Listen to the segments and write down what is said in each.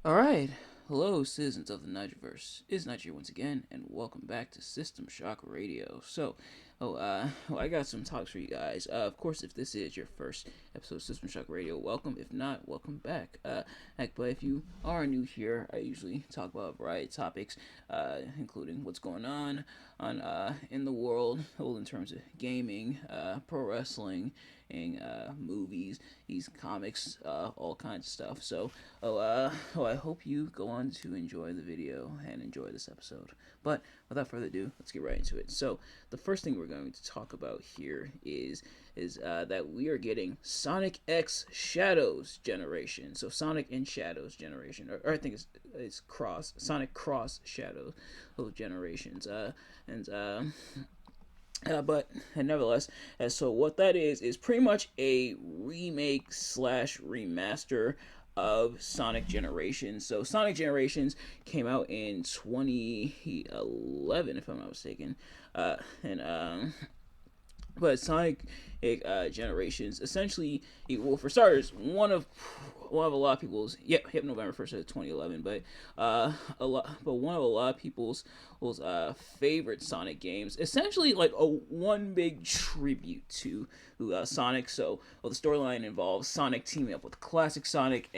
Alright, hello citizens of the Nigelverse. It's Niger once again, and welcome back to System Shock Radio. I got some talks for you guys. Of course, if this is your first episode of System Shock Radio, welcome. If not, welcome back. But if you are new here, I usually talk about a variety of topics, including what's going on in the world, well, in terms of gaming, pro wrestling, and movies, these comics, all kinds of stuff. I hope you go on to enjoy the video and enjoy this episode. But without further ado, let's get right into it. So the first thing we're going to talk about here is that we are getting Sonic X Shadows generation. So Sonic and Shadows generation, or I think it's cross Sonic Cross Shadows generations. But nevertheless, so what that is pretty much a remake slash remaster of Sonic Generations. So Sonic Generations came out in 2011, if I'm not mistaken, and but Sonic Generations essentially, well, for starters, one of a lot of people's November 1st of 2011, but one of a lot of people's favorite Sonic games. Essentially, like a one big tribute to Sonic. So, the storyline involves Sonic teaming up with classic Sonic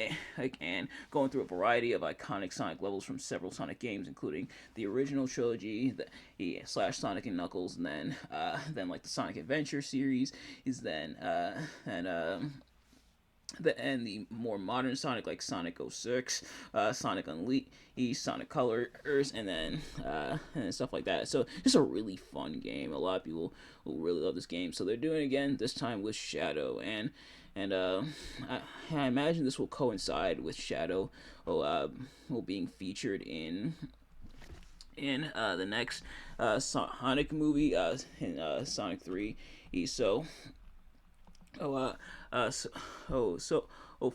and going through a variety of iconic Sonic levels from several Sonic games, including the original trilogy, the slash Sonic and Knuckles, and then like the Sonic Adventure series is then and the more modern Sonic, like Sonic 06, Sonic Unleashed, Sonic Colors, and stuff like that. So just a really fun game. A lot of people will really love this game. So they're doing it again, this time with Shadow, and I imagine this will coincide with Shadow being featured in the next Sonic movie, in Sonic 3. So Oh, so, so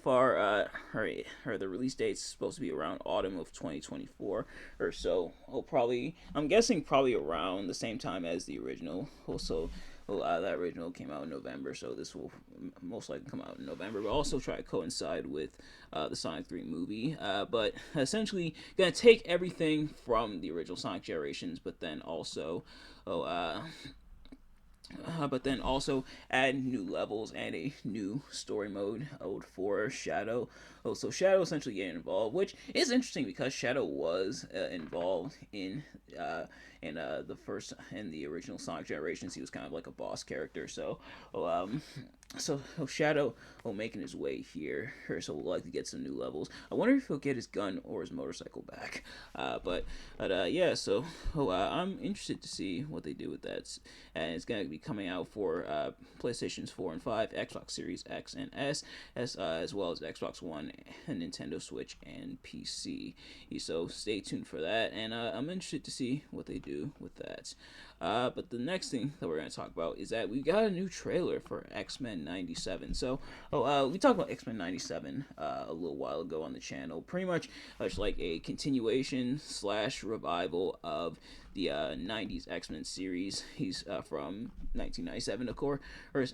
far, or the release date's supposed to be around autumn of 2024 or so. Probably, I'm guessing probably around the same time as the original. Also, that original came out in November, so this will most likely come out in November. But also try to coincide with the Sonic 3 movie. But essentially, gonna take everything from the original Sonic generations, oh, uh, but then also add new levels and a new story mode for Shadow. So Shadow essentially getting involved, which is interesting because Shadow was involved in the original Sonic generations. He was kind of like a boss character. Oh, um, Shadow making his way here, so we'll likely get some new levels. I wonder if he'll get his gun or his motorcycle back. Yeah, so I'm interested to see what they do with that, and it's gonna be coming out for PlayStations 4 and 5, Xbox Series X and S, as well as Xbox One, and Nintendo Switch, and PC. So stay tuned for that, and I'm interested to see what they do with that. But the next thing that we're going to talk about is that we got a new trailer for X-Men 97. We talked about X-Men 97 a little while ago on the channel. Pretty much like a continuation slash revival of the 90s X-Men series. He's from 1997, of course,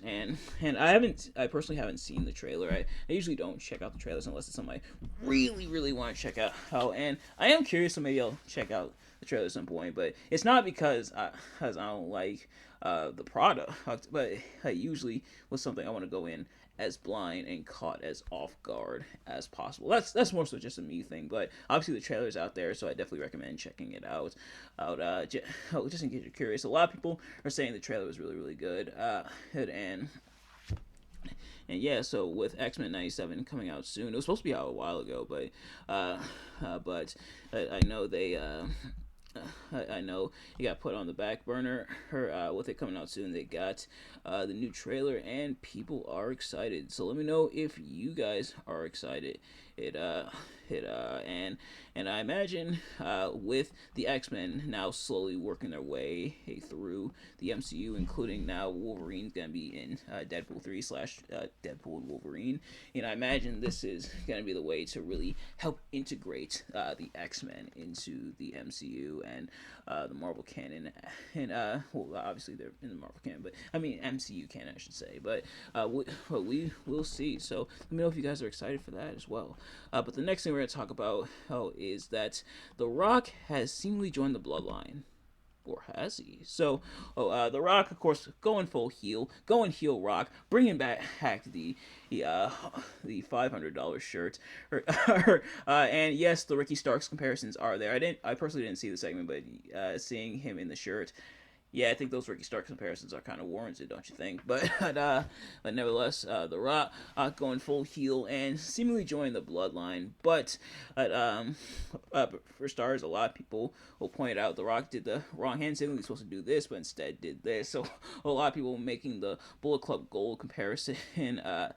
and I personally haven't seen the trailer. I usually don't check out the trailers unless it's something I really, really want to check out. And I am curious, so maybe I'll check out the trailer at some point. But it's not because I don't like the product, but usually with something I want to go in as blind and caught as off guard as possible. That's more so just a me thing, but obviously the trailer's out there, so I definitely recommend checking it out. Just in case you're curious, a lot of people are saying the trailer was really, really good, and yeah, so with X Men '97 coming out soon, it was supposed to be out a while ago, but I know I know it got put on the back burner. With it coming out soon, they got the new trailer, and people are excited. So let me know if you guys are excited. It it and I imagine with the X Men now slowly working their way through the MCU, including now Wolverine's gonna be in Deadpool 3 slash Deadpool and Wolverine, and I imagine this is gonna be the way to really help integrate the X Men into the MCU and the Marvel canon, and well, obviously they're in the Marvel canon, but I mean MCU canon, I should say. But we will see. So let me know if you guys are excited for that as well. But the next thing we're going to talk about is that The Rock has seemingly joined the Bloodline, or has he? So, The Rock, of course, going heel Rock, bringing back the uh, the $500 shirt, and yes, the Ricky Starks comparisons are there. I personally didn't see the segment, but seeing him in the shirt, yeah, I think those Ricky Stark comparisons are kind of warranted, don't you think? But nevertheless, The Rock going full heel and seemingly joining the Bloodline. For stars, a lot of people will point out The Rock did the wrong hand signal. He's supposed to do this, but instead did this. So a lot of people making the Bullet Club Gold comparison, and but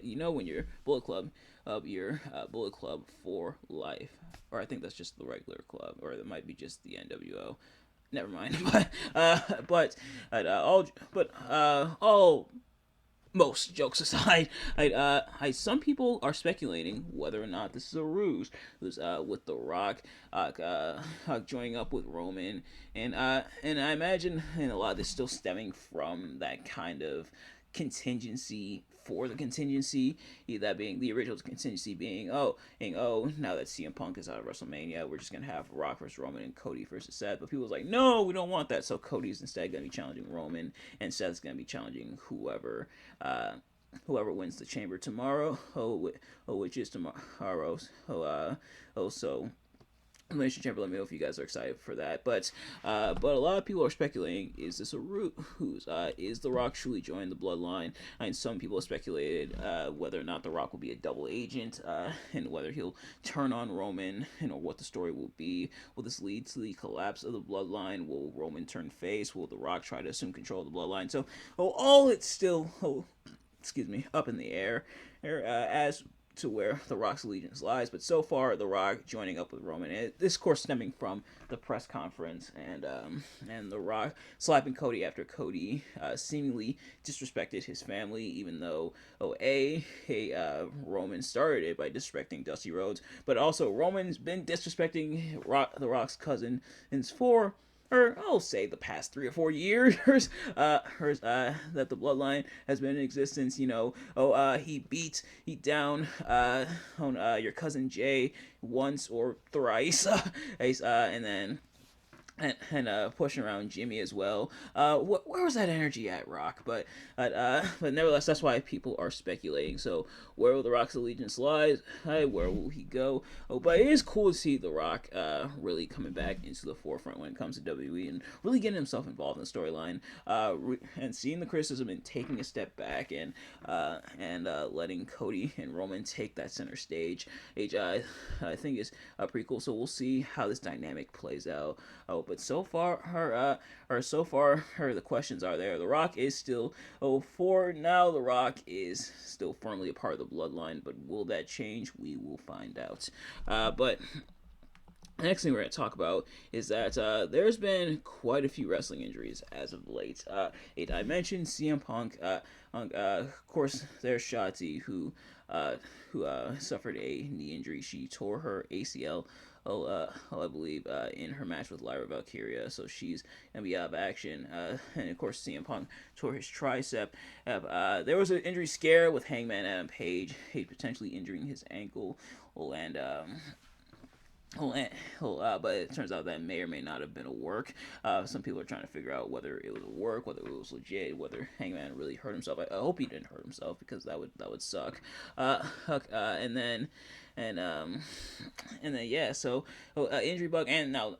when you're Bullet Club, you're Bullet Club for life, or I think that's just the regular club, or it might be just the NWO. Never mind. All most jokes aside, some people are speculating whether or not this is a ruse. With The Rock joining up with Roman, and I imagine, and a lot of this still stemming from that kind of contingency for the contingency, that being the original contingency being, now that CM Punk is out of WrestleMania, we're just gonna have Rock versus Roman and Cody versus Seth. But people was like, no, we don't want that. So Cody's instead gonna be challenging Roman, and Seth's gonna be challenging whoever wins the Chamber tomorrow. Which is tomorrow. So Elimination Chamber. Let me know if you guys are excited for that. But a lot of people are speculating: is this a root? Is The Rock truly joining the Bloodline? And some people have speculated whether or not The Rock will be a double agent, and whether he'll turn on Roman, or what the story will be. Will this lead to the collapse of the Bloodline? Will Roman turn face? Will The Rock try to assume control of the Bloodline? So, all it's still, up in the air, as to where The Rock's allegiance lies. But so far, The Rock joining up with Roman. And this, of course, stemming from the press conference, and The Rock slapping Cody after Cody seemingly disrespected his family, even though Roman started it by disrespecting Dusty Rhodes, but also Roman's been disrespecting The Rock's cousin for, or I'll say, the past 3 or 4 years, that the Bloodline has been in existence. He down on your cousin Jay once or thrice, and then pushing around Jimmy as well. Where was that energy at, Rock? But nevertheless, that's why people are speculating. So where will The Rock's allegiance lie? Where will he go? But it is cool to see The Rock really coming back into the forefront when it comes to WWE, and really getting himself involved in the storyline, and seeing the criticism and taking a step back, and letting Cody and Roman take that center stage. I think is pretty cool. So we'll see how this dynamic plays out. But so far, the questions are there. The Rock is still, for now, The Rock is still firmly a part of the Bloodline, but will that change? We will find out. But the next thing we're going to talk about is that there's been quite a few wrestling injuries as of late. I mentioned CM Punk. Of course, there's Shotzi, who suffered a knee injury. She tore her ACL, I believe, in her match with Lyra Valkyria, so she's gonna be out of action. And of course, CM Punk tore his tricep. There was an injury scare with Hangman Adam Page, potentially injuring his ankle, but it turns out that may or may not have been a work. Some people are trying to figure out whether it was a work, whether it was legit, whether Hangman really hurt himself. I hope he didn't hurt himself, because that would suck. So injury bug, and now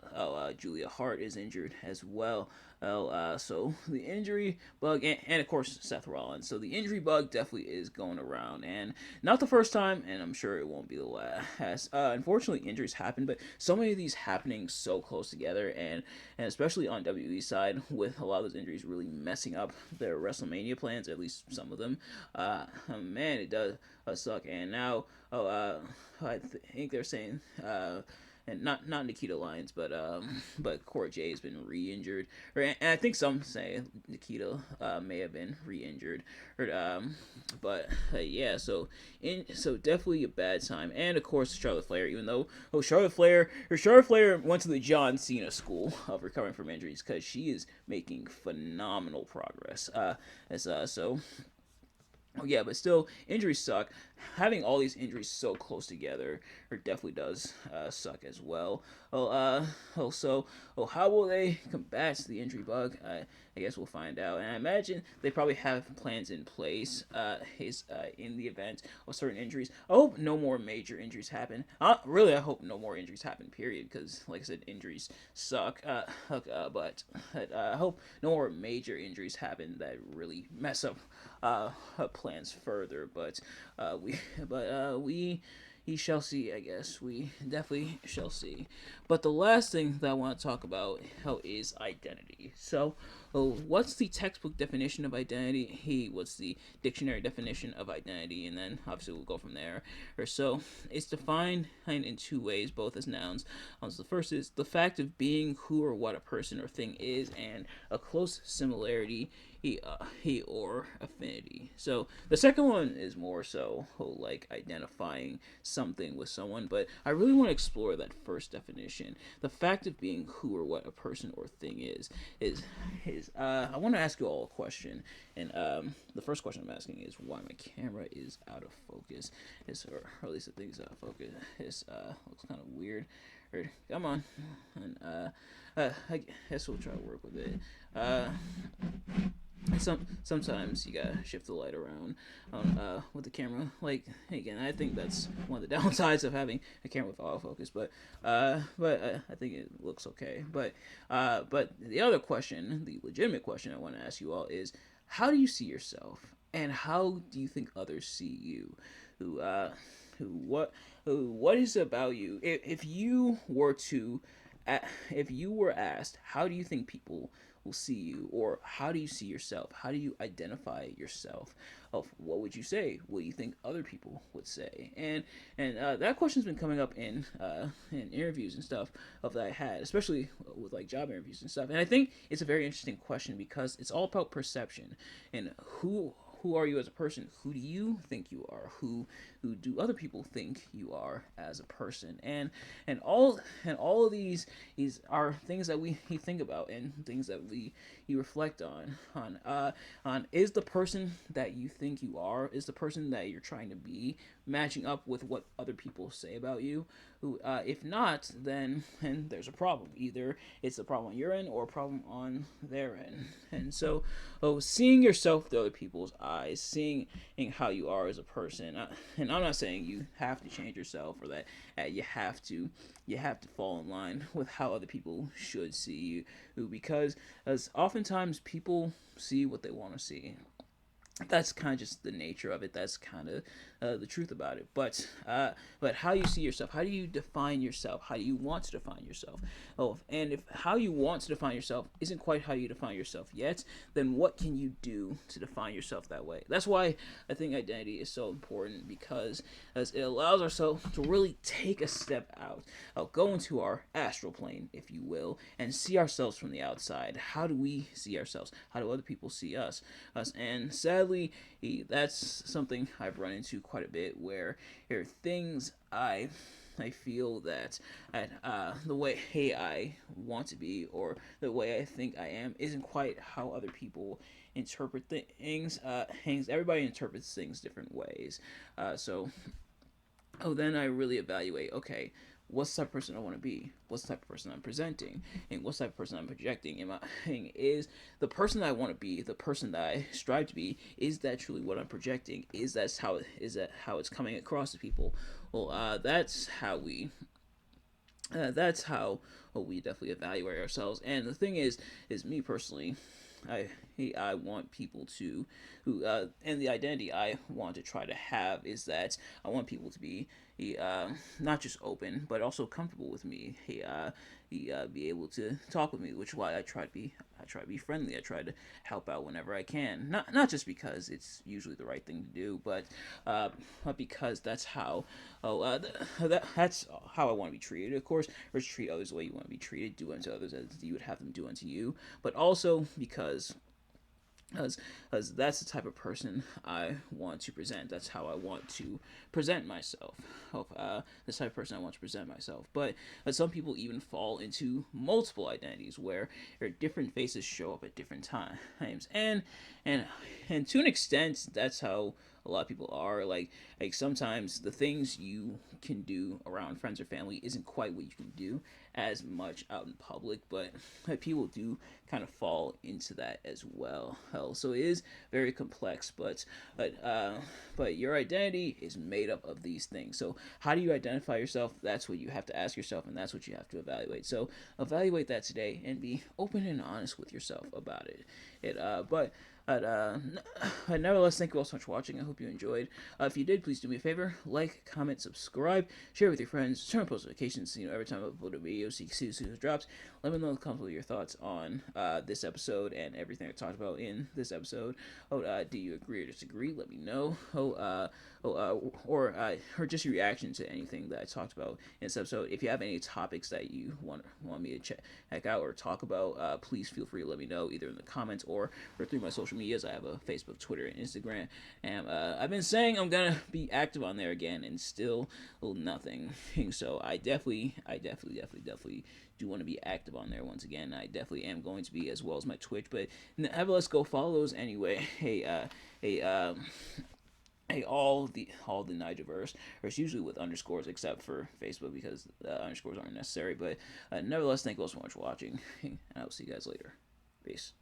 Julia Hart is injured as well. So the injury bug, and of course Seth Rollins. So the injury bug definitely is going around, and not the first time, and I'm sure it won't be the last. Unfortunately, injuries happen, but so many of these happening so close together, and especially on WWE side, with a lot of those injuries really messing up their WrestleMania plans, at least some of them. Man, it does suck. And now, I think they're saying and not Nikita Lyons, but Cora J has been re-injured, and I think some say Nikita may have been re-injured, or but yeah, so definitely a bad time, and of course Charlotte Flair, even though Charlotte Flair went to the John Cena school of recovering from injuries because she is making phenomenal progress. As so Oh yeah, but still, injuries suck. Having all these injuries so close together, it definitely does suck as well. Oh, also, how will they combat the injury bug? I guess we'll find out. And I imagine they probably have plans in place. In the event of certain injuries. I hope no more major injuries happen. Really, I hope no more injuries happen. Period. Because, like I said, injuries suck. But I hope no more major injuries happen that really mess up plans further. We shall see. I guess we definitely shall see. But the last thing that I want to talk about is identity. So, what's the textbook definition of identity? What's the dictionary definition of identity? And then obviously we'll go from there. Or so it's defined in two ways, both as nouns. So the first is the fact of being who or what a person or thing is, and a close similarity he or affinity. So the second one is more so like identifying something with someone, but I really want to explore that first definition. The fact of being who or what a person or thing is I want to ask you all a question, and the first question I'm asking is why my camera is out of focus. Or at least I think it's out of focus. This looks kind of weird. Come on, and I guess we'll try to work with it. Sometimes you gotta shift the light around with the camera. Like again, I think that's one of the downsides of having a camera with autofocus. But I think it looks okay. But the other question, the legitimate question I want to ask you all is, how do you see yourself, and how do you think others see you? What is it about you? If you were to, if you were asked, how do you think people will see you, or how do you see yourself, how do you identify yourself, what would you say, what do you think other people would say? And that question's been coming up in interviews and stuff that I had, especially with like job interviews and stuff. And I think it's a very interesting question because it's all about perception, and who are you as a person? Who do you think you are? Who do other people think you are as a person? And all of these are things that we think about, and things that we reflect on is the person that you think you are, is the person that you're trying to be matching up with what other people say about you? If not, then there's a problem. Either it's a problem on your end or a problem on their end. And so, seeing yourself through other people's eyes, seeing how you are as a person, and I'm not saying you have to change yourself, or that you have to fall in line with how other people should see you, because as oftentimes people see what they want to see. That's kind of just the nature of it. That's kind of the truth about it. But how you see yourself, how do you define yourself, how do you want to define yourself? And if how you want to define yourself isn't quite how you define yourself yet, then what can you do to define yourself that way? That's why I think identity is so important, because as it allows ourselves to really take a step out, go into our astral plane, if you will, and see ourselves from the outside. How do we see ourselves? How do other people see us? And sadly, that's something I've run into quite a bit, where there are things I feel that the way I want to be, or the way I think I am, isn't quite how other people interpret things. Everybody interprets things different ways. Then I really evaluate, okay, what's the type of person I want to be? What's the type of person I'm presenting? And what's the type of person I'm projecting? Is the person that I want to be, the person that I strive to be, is that truly what I'm projecting? Is that how it's coming across to people? Well, that's how we we definitely evaluate ourselves. And the thing is me personally, I want people to, and the identity I want to try to have is that I want people to be not just open but also comfortable with me. Be able to talk with me, which is why I try to be friendly. I try to help out whenever I can. Not just because it's usually the right thing to do, but because that's how that's how I want to be treated. Of course, or treat others the way you want to be treated. Do unto others as you would have them do unto you. But also because that's the type of person I want to present. That's how I want to present myself. This type of person I want to present myself. But some people even fall into multiple identities where different faces show up at different times, and and to an extent, that's how a lot of people are. Like sometimes the things you can do around friends or family isn't quite what you can do as much out in public, but people do kind of fall into that as well. So it is very complex, but your identity is made up of these things. So how do you identify yourself? That's what you have to ask yourself, and that's what you have to evaluate. So evaluate that today and be open and honest with yourself about it. But nevertheless, thank you all so much for watching. I hope you enjoyed. If you did, please do me a favor: like, comment, subscribe, share with your friends, turn on post notifications. Every time I upload a video, so you can see as soon as it drops. Let me know in the comments what your thoughts on this episode and everything I talked about in this episode. Do you agree or disagree? Let me know. Or just your reaction to anything that I talked about in this episode. If you have any topics that you want me to check out or talk about, please feel free to let me know either in the comments or through my social medias. I have a Facebook, Twitter, and Instagram, and I've been saying I'm gonna be active on there again, and still nothing. So I definitely do want to be active on there once again. I definitely am going to be, as well as my Twitch. But nevertheless, go follow those anyway. Hey, all the Nigelverse, or it's usually with underscores except for Facebook because underscores aren't necessary. But nevertheless, thank you all so much for watching, and I will see you guys later. Peace.